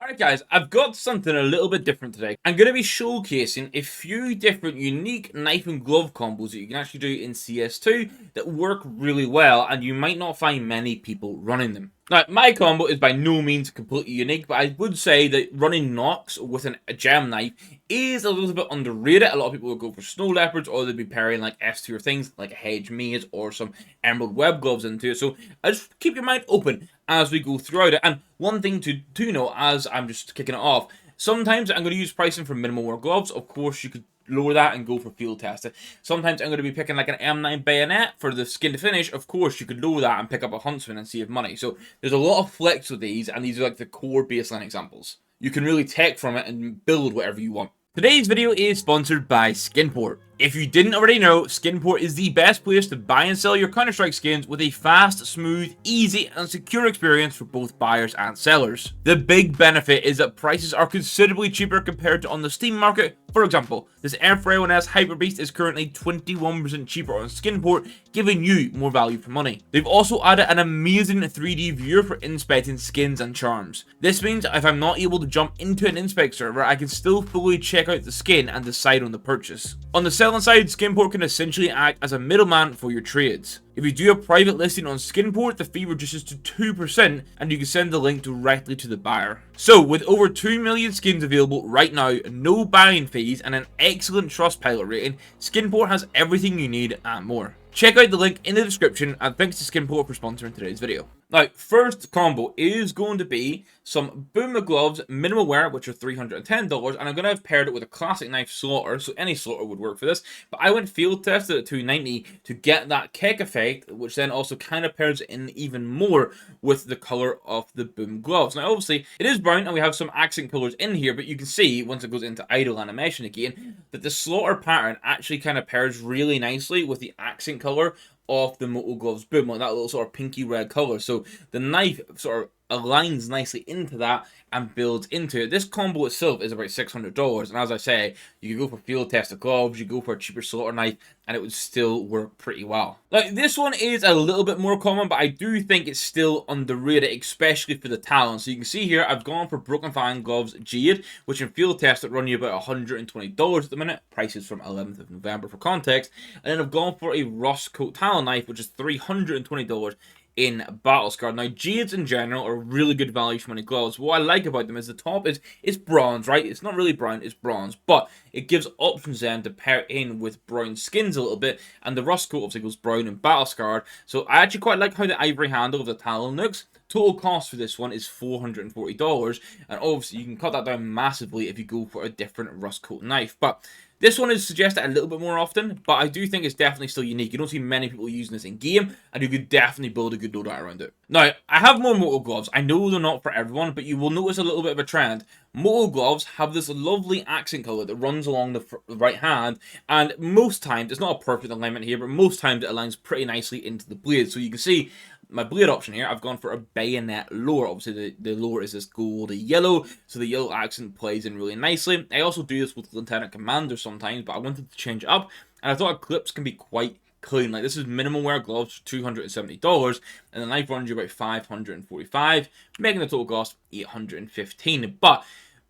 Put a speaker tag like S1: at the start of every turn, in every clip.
S1: Alright guys, I've got something a little bit different today. I'm going to be showcasing a few different unique knife and glove combos that you can actually do in CS2 that work really well, and you might not find many people running them. Now, my combo is by no means completely unique, but I would say that running Nox with a gem knife is a little bit underrated. A lot of people will go for snow leopards, or they'll be pairing like S2 or things like a hedge maze or some emerald web gloves into it. So just keep your mind open as we go throughout it. And one thing to know as I'm just kicking it off, sometimes I'm going to use pricing for minimal wear gloves. Of course, you could lower that and go for field testing. Sometimes I'm going to be picking like an M9 bayonet for the skin to finish. Of course, you could lower that and pick up a huntsman and save money. So there's a lot of flex with these, and these are like the core baseline examples. You can really take from it and build whatever you want. Today's video is sponsored by Skinport. If you didn't already know, Skinport is the best place to buy and sell your Counter-Strike skins with a fast, smooth, easy, and secure experience for both buyers and sellers. The big benefit is that prices are considerably cheaper compared to on the Steam market. For example, this Air Hyper Beast is currently 21% cheaper on Skinport, giving you more value for money. They've also added an amazing 3D viewer for inspecting skins and charms. This means if I'm not able to jump into an inspect server, I can still fully check out the skin and decide on the purchase. On the selling side, Skinport can essentially act as a middleman for your trades. If you do a private listing on Skinport, the fee reduces to 2% and you can send the link directly to the buyer. So with over 2 million skins available right now, no buying fees, and an excellent Trustpilot rating, Skinport has everything you need and more. Check out the link in the description, and thanks to Skinport for sponsoring today's video. Now, first combo is going to be some Boom Gloves minimal wear, which are $310, and I'm going to have paired it with a classic knife slaughter, so any slaughter would work for this. But I went field tested at $290 to get that kick effect, which then also kind of pairs in even more with the color of the Boom Gloves. Now, obviously, it is brown, and we have some accent colors in here, but you can see, once it goes into idle animation again, that the slaughter pattern actually kind of pairs really nicely with the accent color of the Moto Gloves Boom, like that little sort of pinky red color. So the knife sort of aligns nicely into that and builds into it. This combo itself is about $600, and as I say, you can go for field tested gloves, you go for a cheaper slaughter knife, and it would still work pretty well. Now, this one is a little bit more common, but I do think it's still underrated, especially for the talon. So you can see here, I've gone for Broken Fang Gloves Jade, which in field tested run you about $120 at the minute. Prices from 11th of November for context. And then I've gone for a Rust Coat Talon knife, which is $320 in Battle Scar. Now, Jades in general are really good value for money gloves. What I like about them is the top is bronze, right? It's not really brown, it's bronze, but it gives options then to pair in with brown skins a little bit, and the Rust Coat obviously goes brown and Battle Scarred. So I actually quite like how the ivory handle of the Talon looks. Total cost for this one is $440, and obviously you can cut that down massively if you go for a different Rust Coat knife. But this one is suggested a little bit more often, but I do think it's definitely still unique. You don't see many people using this in game, and you could definitely build a good loadout around it. Now, I have more Moto Gloves. I know they're not for everyone, but you will notice a little bit of a trend. Moto Gloves have this lovely accent color that runs along the right hand, and most times, it's not a perfect alignment here, but most times it aligns pretty nicely into the blade. So you can see my blade option here, I've gone for a bayonet lower. Obviously, the lower is this goldy yellow, so the yellow accent plays in really nicely. I also do this with Lieutenant Commander sometimes, but I wanted to change it up, and I thought clips can be quite clean. Like, this is minimal wear gloves for $270, and the knife runs you about $545, making the total cost $815. But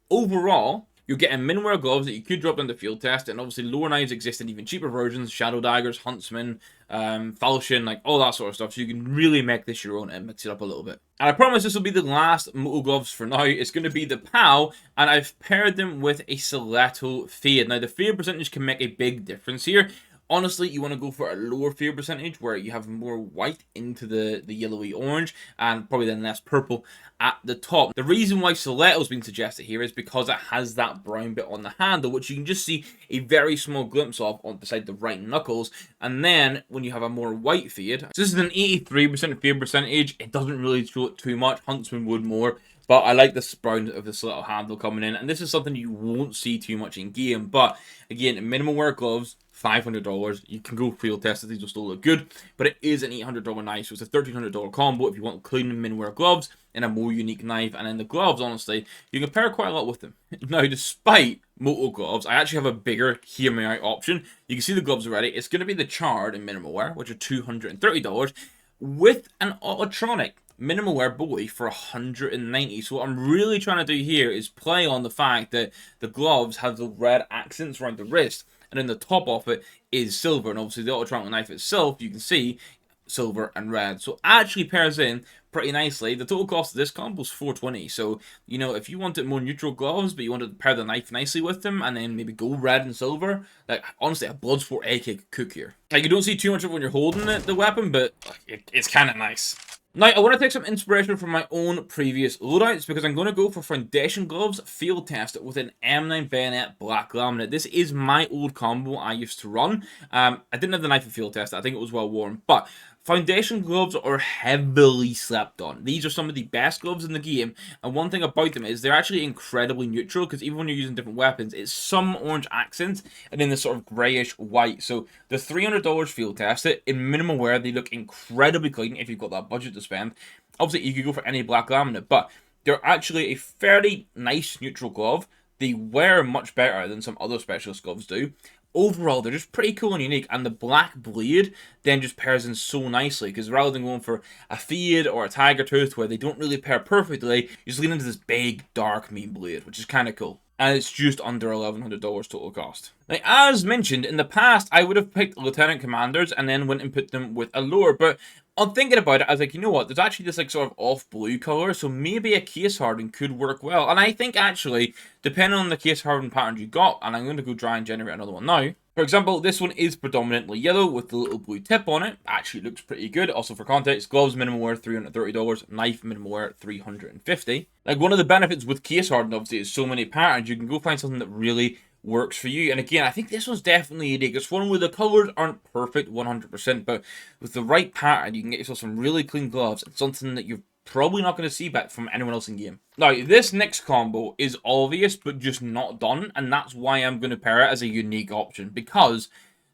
S1: overall, you're getting minimal wear gloves that you could drop into field test, and obviously lower knives exist in even cheaper versions, shadow daggers, huntsman, falchion, like all that sort of stuff, so you can really make this your own and mix it up a little bit. And I promise this will be the last Moto Gloves for now. It's going to be the POW, and I've paired them with a Stiletto Fade. Now, the fade percentage can make a big difference here. Honestly, you want to go for a lower fade percentage where you have more white into the yellowy orange and probably then less purple at the top. The reason why Stiletto's been suggested here is because it has that brown bit on the handle, which you can just see a very small glimpse of on beside the right knuckles. And then when you have a more white fade, so this is an 83% fade percentage. It doesn't really show it too much. Huntsman would more. But I like this brown of this little handle coming in, and this is something you won't see too much in game. But again, minimal wear gloves, $500. You can go field test it, these will still look good, but it is an $800 knife, so it's a $1,300 combo if you want clean minimal wear gloves and a more unique knife. And then the gloves, honestly, you can pair quite a lot with them. Now, despite Moto Gloves, I actually have a bigger hear me out option. You can see the gloves already. It's going to be the Charred in minimal wear, which are $230, with an autotronic minimal wear boy for 190. So what I'm really trying to do here is play on the fact that the gloves have the red accents around the wrist, and then the top of it is silver, and obviously the auto triangle knife itself, you can see silver and red, so actually pairs in pretty nicely. The total cost of this combo is 420, so you know, if you wanted more neutral gloves but you wanted to pair the knife nicely with them and then maybe go red and silver, like honestly a Bloodsport AK could cook here. Like, you don't see too much of it when you're holding the weapon, but it's kind of nice. Now, I want to take some inspiration from my own previous loadouts because I'm going to go for foundation gloves field test with an M9 bayonet black laminate. This is my old combo I used to run. I didn't have the knife in field test. I think it was well worn, but foundation gloves are heavily slept on. These are some of the best gloves in the game, and one thing about them is they're actually incredibly neutral, because even when you're using different weapons, it's some orange accents and then this sort of greyish white. So the $300 field test it in minimal wear, they look incredibly clean if you've got that budget to spend. Obviously, you could go for any black laminate, but they're actually a fairly nice neutral glove. They wear much better than some other specialist gloves do. Overall, they're just pretty cool and unique, and the black blade then just pairs in so nicely, because rather than going for a fade or a tiger tooth where they don't really pair perfectly, you just lean into this big, dark, mean blade, which is kind of cool. And it's just under $1,100 total cost. Now, as mentioned, in the past, I would have picked Lieutenant Commanders and then went and put them with a lower, but on thinking about it, I was like, you know what, there's actually this like sort of off blue color, so maybe a case harden could work well. And I think actually, depending on the case harden pattern you got, and I'm going to go try and generate another one now. For example, this one is predominantly yellow with the little blue tip on it. Actually looks pretty good. Also for context, gloves minimal wear $330, knife minimal wear $350. Like, one of the benefits with case harden obviously is so many patterns, you can go find something that really works for you. And again, I think this one's definitely unique. It's one where the colors aren't perfect 100%, but with the right pattern, you can get yourself some really clean gloves and something that you're probably not going to see back from anyone else in game. Now, this next combo is obvious, but just not done, and that's why I'm going to pair it as a unique option, because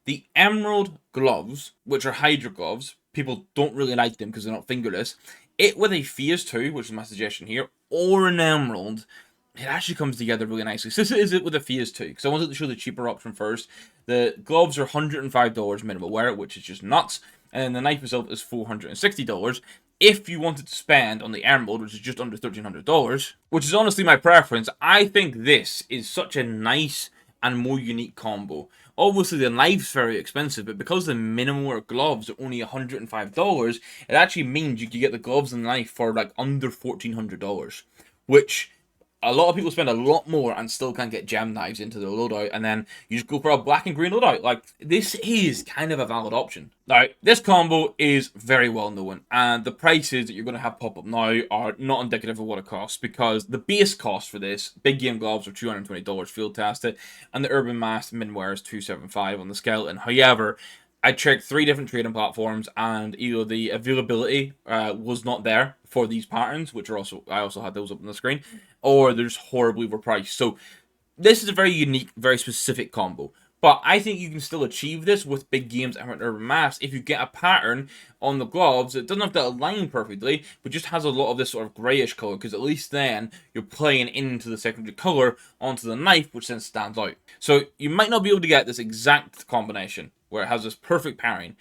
S1: the emerald gloves, which are Hydra gloves, people don't really like them because they're not fingerless. It with a CS2, which is my suggestion here, or an emerald, it actually comes together really nicely. So this is it with a Phase 2, because I wanted to show the cheaper option first. The gloves are $105 minimal wear, which is just nuts, and then the knife itself is $460. If you wanted to spend on the emerald, which is just under $1,300, which is honestly my preference, I think this is such a nice and more unique combo. Obviously, the knife's very expensive, but because the minimal wear gloves are only $105, it actually means you can get the gloves and the knife for like under $1,400, which a lot of people spend a lot more and still can't get gem knives into their loadout, and then you just go for a black and green loadout. Like, this is kind of a valid option. Now, this combo is very well known, and the prices that you're going to have pop up now are not indicative of what it costs, because the base cost for this, big game gloves are $220 field tested, and the Urban Mask min-wear is $275 on the skeleton. However, I checked 3 different trading platforms, and either the availability was not there for these patterns, which are also, I also had those up on the screen, or they're just horribly overpriced. So this is a very unique, very specific combo. But I think you can still achieve this with big games and Urban Mask if you get a pattern on the gloves that doesn't have to align perfectly, but just has a lot of this sort of greyish colour, because at least then you're playing into the secondary colour onto the knife, which then stands out. So you might not be able to get this exact combination where it has this perfect pairing,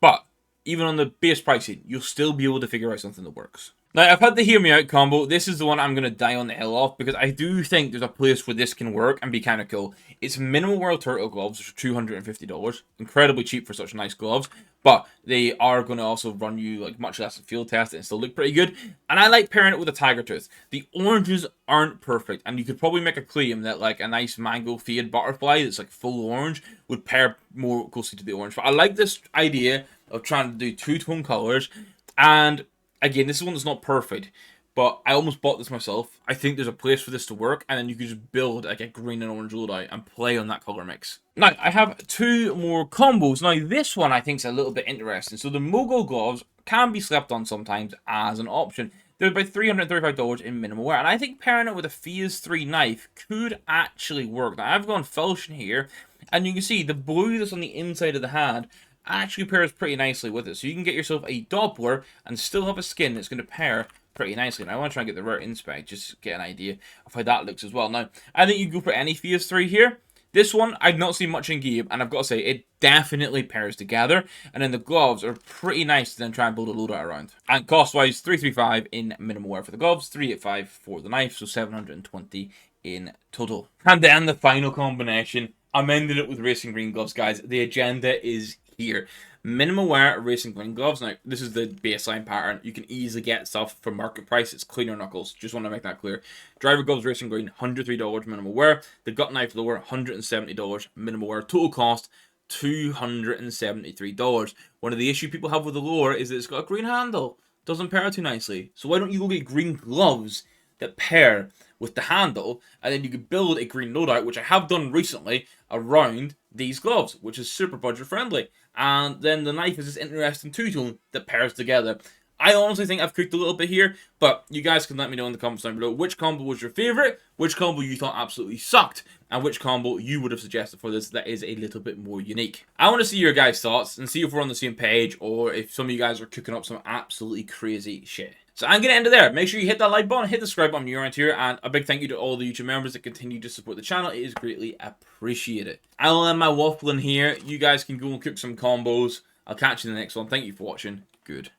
S1: but even on the base pricing, you'll still be able to figure out something that works. Now, I've had the Hear Me Out combo. This is the one I'm going to die on the hill off, because I do think there's a place where this can work and be kind of cool. It's minimal wear turtle gloves, which are $250. Incredibly cheap for such nice gloves, but they are going to also run you like much less field test and still look pretty good. And I like pairing it with a tiger tooth. The oranges aren't perfect, and you could probably make a claim that like a nice mango fade butterfly that's like full orange would pair more closely to the orange. But I like this idea of trying to do 2-tone colors, and again, this is one that's not perfect, but I almost bought this myself. I think there's a place for this to work, and then you can just build like a green and orange loadout and play on that color mix. Now, I have 2 more combos. Now, this one I think is a little bit interesting. So the Mogul gloves can be slept on sometimes as an option. They're about $335 in minimal wear, and I think pairing it with a Phase 3 knife could actually work. Now, I've gone Felsion here, and you can see the blue that's on the inside of the hand actually pairs pretty nicely with it. So you can get yourself a Doppler and still have a skin that's going to pair pretty nicely. And I want to try and get the rare inspect just to get an idea of how that looks as well. Now, I think you go for any Phase 3 here. This one, I've not seen much in game, and I've got to say, it definitely pairs together, and then the gloves are pretty nice to then try and build a loadout around. And cost-wise, 335 in minimal wear for the gloves, 385 for the knife, so 720 in total. And then the final combination, I'm ending it with racing green gloves, guys. The agenda is here. Minimal wear racing green gloves. Now, this is the baseline pattern. You can easily get stuff for market price. It's cleaner knuckles. Just want to make that clear. Driver gloves racing green, $103 minimal wear. The gut knife lower, $170 minimal wear. Total cost, $273. One of the issues people have with the lower is that it's got a green handle. Doesn't pair too nicely. So why don't you go get green gloves that pair with the handle, and then you could build a green loadout, which I have done recently, around these gloves, which is super budget friendly. And then the knife is this interesting two-tone that pairs together. I honestly think I've cooked a little bit here, but you guys can let me know in the comments down below which combo was your favorite, which combo you thought absolutely sucked, and which combo you would have suggested for this that is a little bit more unique. I want to see your guys' thoughts and see if we're on the same page or if some of you guys are cooking up some absolutely crazy shit. So I'm going to end it there. Make sure you hit that like button, hit the subscribe button if you're around here, and a big thank you to all the YouTube members that continue to support the channel. It is greatly appreciated. I'll end my waffling here. You guys can go and cook some combos. I'll catch you in the next one. Thank you for watching. Good.